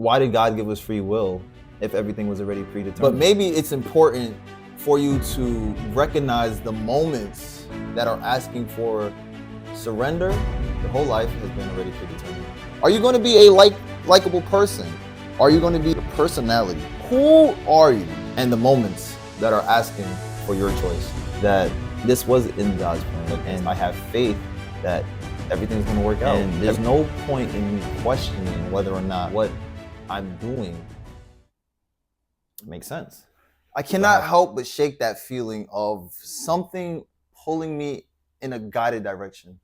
why did God give us free will if everything was already predetermined? But maybe it's important for you to recognize the moments that are asking for surrender. Your whole life has been already predetermined. Are you going to be a likable person? Are you going to be a personality? Who are you? And the moments that are asking for your choice. That this was in God's plan, and I have faith that everything's going to work out. And there's no point in me questioning whether or not what I'm doing makes sense. I cannot help but shake that feeling of something pulling me in a guided direction,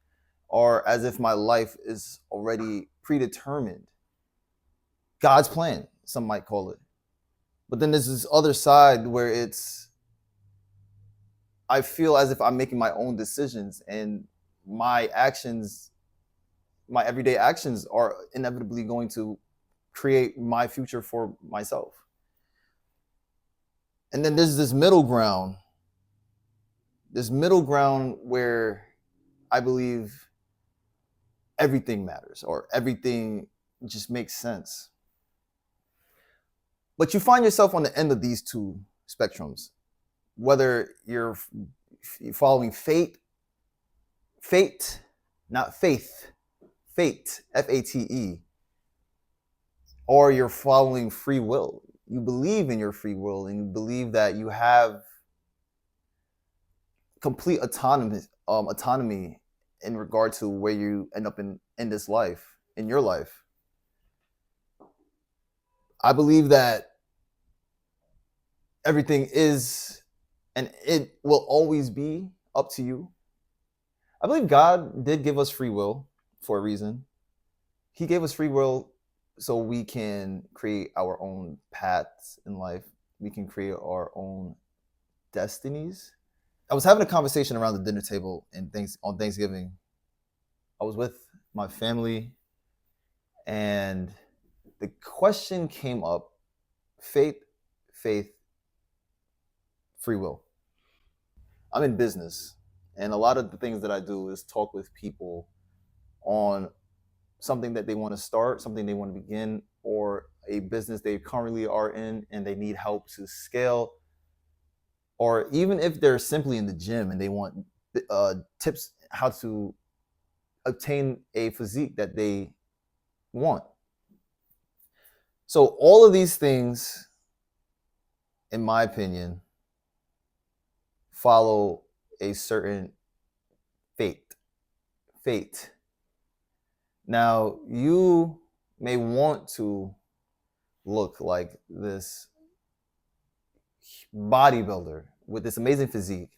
or as if my life is already predetermined. God's plan, some might call it. But then there's this other side where I feel as if I'm making my own decisions, and my actions, my everyday actions, are inevitably going to create my future for myself. And then there's this middle ground where I believe everything matters, or everything just makes sense. But you find yourself on the end of these two spectrums, whether you're following fate, not faith, fate, F-A-T-E, or you're following free will. You believe in your free will, and you believe that you have complete autonomy in regard to where you end up in this life, in your life. I believe that everything is, and it will always be, up to you. I believe God did give us free will for a reason. He gave us free will so we can create our own paths in life. We can create our own destinies. I was having a conversation around the dinner table on Thanksgiving. I was with my family, and the question came up: faith, free will. I'm in business, and a lot of the things that I do is talk with people on something that they want to start, something they want to begin, or a business they currently are in and they need help to scale, or even if they're simply in the gym and they want tips how to obtain a physique that they want. So all of these things, in my opinion, follow a certain fate. Now, you may want to look like this bodybuilder with this amazing physique,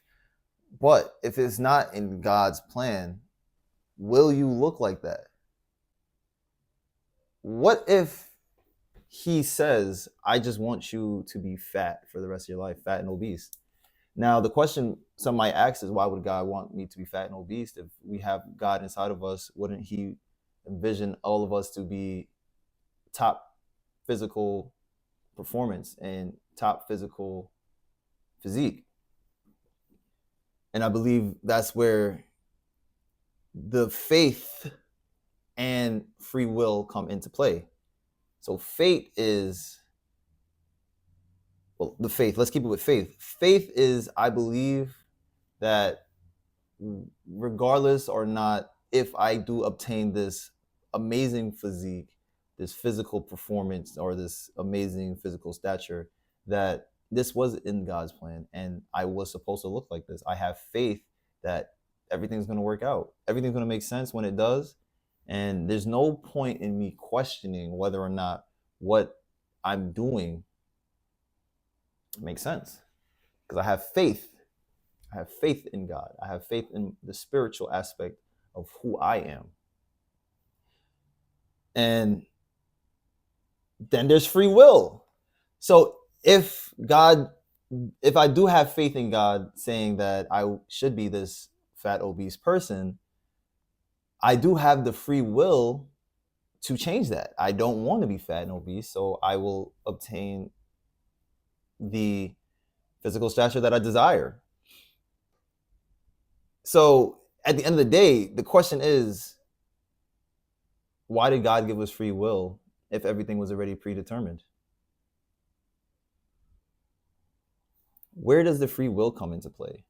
but if it's not in God's plan, will you look like that? What if he says, I just want you to be fat for the rest of your life, fat and obese? Now, the question some might ask is, why would God want me to be fat and obese? If we have God inside of us, wouldn't he envision all of us to be top physical performance and top physical physique? And I believe that's where the faith and free will come into play. So fate is, well, the faith, let's keep it with faith. Faith is, I believe that regardless or not, if I do obtain this amazing physique, this physical performance, or this amazing physical stature, that this was in God's plan and I was supposed to look like this. I have faith that everything's going to work out. Everything's going to make sense when it does. And there's no point in me questioning whether or not what I'm doing makes sense, because I have faith. I have faith in God. I have faith in the spiritual aspect of who I am. And then there's free will. So if I do have faith in God saying that I should be this fat, obese person, I do have the free will to change that. I don't want to be fat and obese, so I will obtain the physical stature that I desire. So at the end of the day, the question is, why did God give us free will if everything was already predetermined? Where does the free will come into play?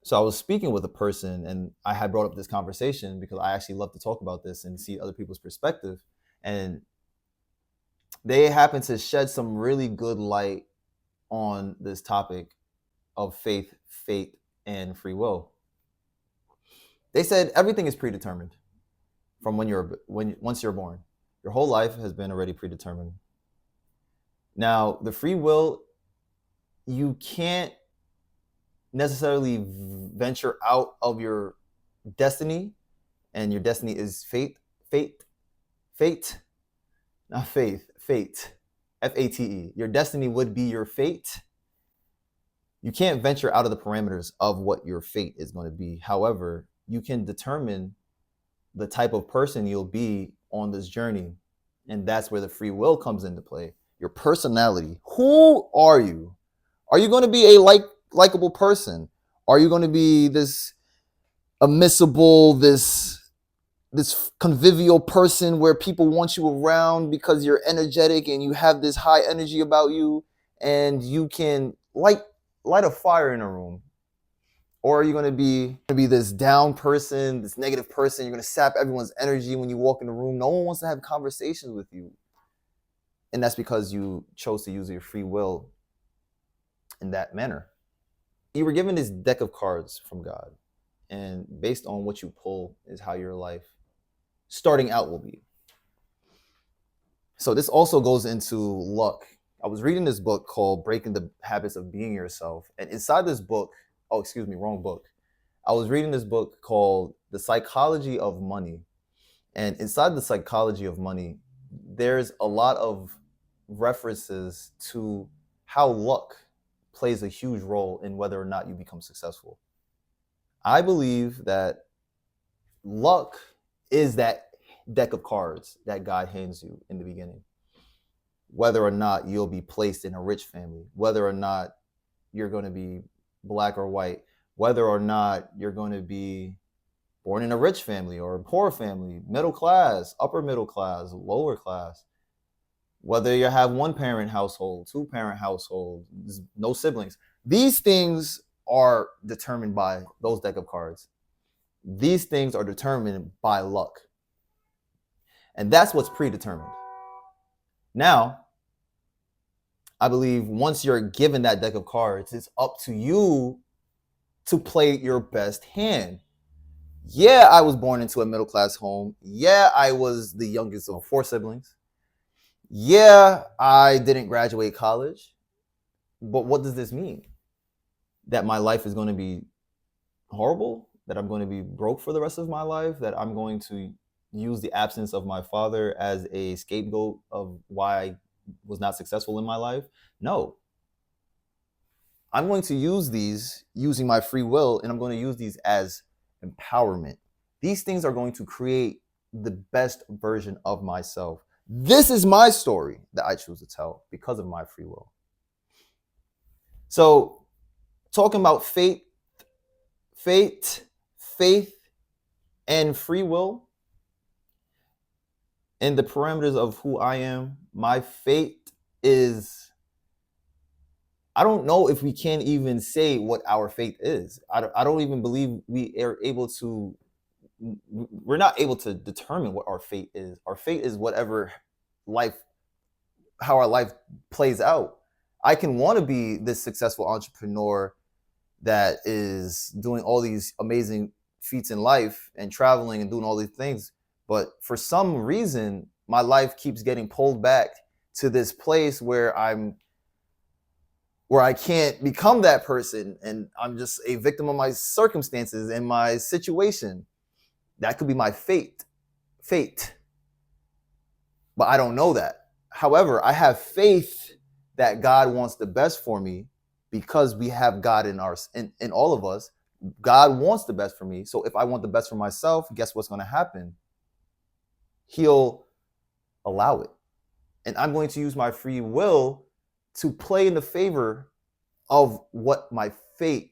So I was speaking with a person, and I had brought up this conversation because I actually love to talk about this and see other people's perspective. And they happened to shed some really good light on this topic of faith, fate, and free will. They said everything is predetermined from once you're born. Your whole life has been already predetermined. Now, the free will, you can't necessarily venture out of your destiny, and your destiny is fate, not faith, fate, F-A-T-E. Your destiny would be your fate. You can't venture out of the parameters of what your fate is going to be. However, you can determine the type of person you'll be on this journey, and that's where the free will comes into play. Your personality. Who are you? Are you going to be a likable person? Are you going to be this admissible, this convivial person where people want you around because you're energetic and you have this high energy about you and you can light a fire in a room? Or are you going to be this down person, this negative person? You're going to sap everyone's energy when you walk in the room. No one wants to have conversations with you. And that's because you chose to use your free will in that manner. You were given this deck of cards from God, and based on what you pull is how your life starting out will be. So this also goes into luck. I was reading this book called Breaking the Habits of Being Yourself, and inside this book, wrong book. I was reading this book called The Psychology of Money, and inside the psychology of money, there's a lot of references to how luck plays a huge role in whether or not you become successful. I believe that luck is that deck of cards that God hands you in the beginning. Whether or not you'll be placed in a rich family, whether or not you're going to be black or white, whether or not you're going to be born in a rich family or a poor family, middle class, upper middle class, lower class, whether you have one parent household, two parent household, no siblings. These things are determined by those deck of cards. These things are determined by luck. And that's what's predetermined. Now, I believe once you're given that deck of cards, it's up to you to play your best hand. Yeah, I was born into a middle class home. Yeah, I was the youngest of 4 siblings. Yeah, I didn't graduate college. But what does this mean? That my life is going to be horrible? That I'm going to be broke for the rest of my life? That I'm going to use the absence of my father as a scapegoat of why I was not successful in my life? No. I'm going to use these using my free will, and I'm going to use these as empowerment. These things are going to create the best version of myself. This is my story that I choose to tell because of my free will. So, talking about fate, faith, and free will, in the parameters of who I am, my fate is, I don't know if we can even say what our fate is. I don't even believe we are able to, we're not able to determine what our fate is. Our fate is whatever how our life plays out. I can want to be this successful entrepreneur that is doing all these amazing feats in life and traveling and doing all these things. But for some reason, my life keeps getting pulled back to this place where I can't become that person, and I'm just a victim of my circumstances and my situation. That could be my fate. But I don't know that. However, I have faith that God wants the best for me because we have God in all of us. God wants the best for me. So if I want the best for myself, guess what's going to happen? He'll allow it. And I'm going to use my free will to play in the favor of what my faith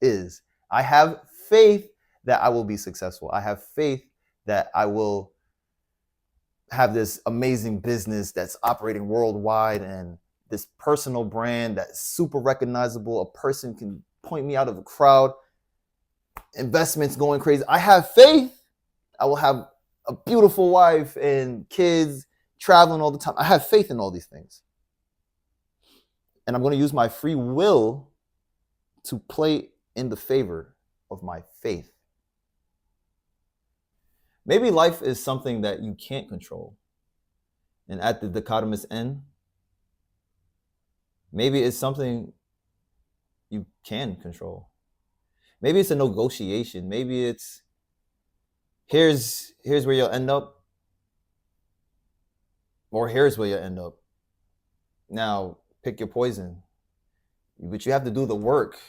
is. I have faith that I will be successful. I have faith that I will have this amazing business that's operating worldwide and this personal brand that's super recognizable. A person can point me out of a crowd, investments going crazy. I have faith. I will have a beautiful wife and kids, traveling all the time. I have faith in all these things. And I'm going to use my free will to play in the favor of my faith. Maybe life is something that you can't control. And at the dichotomous end, maybe it's something you can control. Maybe it's a negotiation. Maybe it's, here's where you'll end up, or here's where you'll end up. Now, pick your poison. But you have to do the work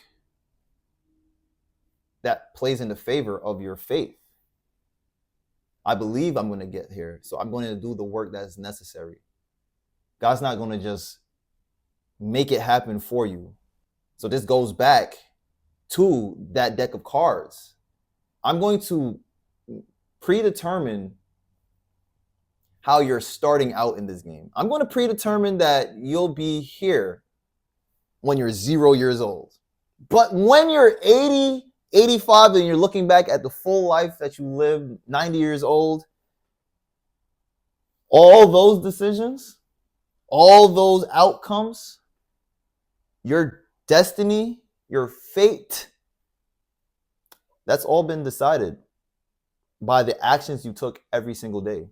that plays in the favor of your faith. I believe I'm going to get here, so I'm going to do the work that's necessary. God's not going to just make it happen for you. So this goes back to that deck of cards. I'm going to predetermine how you're starting out in this game. I'm going to predetermine that you'll be here when you're 0 years old. But when you're 80, 85, and you're looking back at the full life that you lived, 90 years old, all those decisions, all those outcomes, your destiny, your fate, that's all been decided by the actions you took every single day.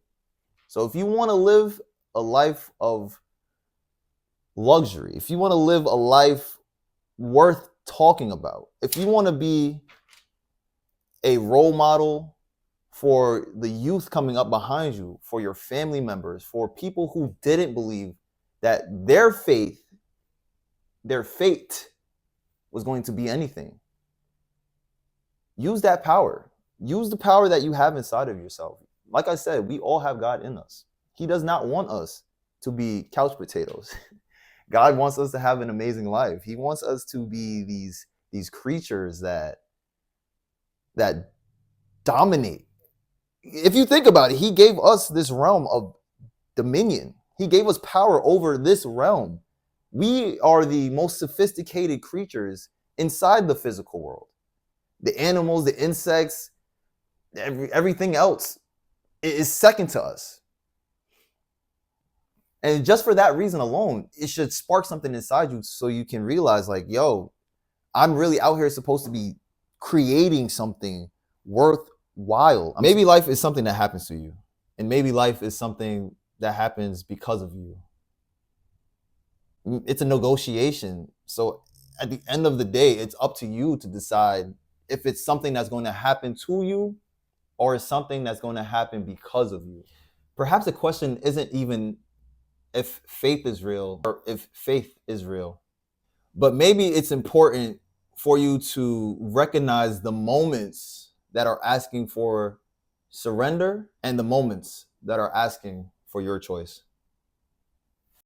So if you want to live a life of luxury, if you want to live a life worth talking about, if you want to be a role model for the youth coming up behind you, for your family members, for people who didn't believe that their faith, their fate was going to be anything, use that power. Use the power that you have inside of yourself. Like I said, we all have God in us. He does not want us to be couch potatoes. God wants us to have an amazing life. He wants us to be these creatures that dominate. If you think about it, he gave us this realm of dominion. He gave us power over this realm. We are the most sophisticated creatures inside the physical world. The animals, the insects, everything else is second to us. And just for that reason alone, it should spark something inside you so you can realize, like, yo, I'm really out here supposed to be creating something worthwhile. Maybe life is something that happens to you, and maybe life is something that happens because of you. It's a negotiation. So at the end of the day, it's up to you to decide if it's something that's going to happen to you or it's something that's going to happen because of you. Perhaps the question isn't even if faith is real or if faith is real, but maybe it's important for you to recognize the moments that are asking for surrender and the moments that are asking for your choice.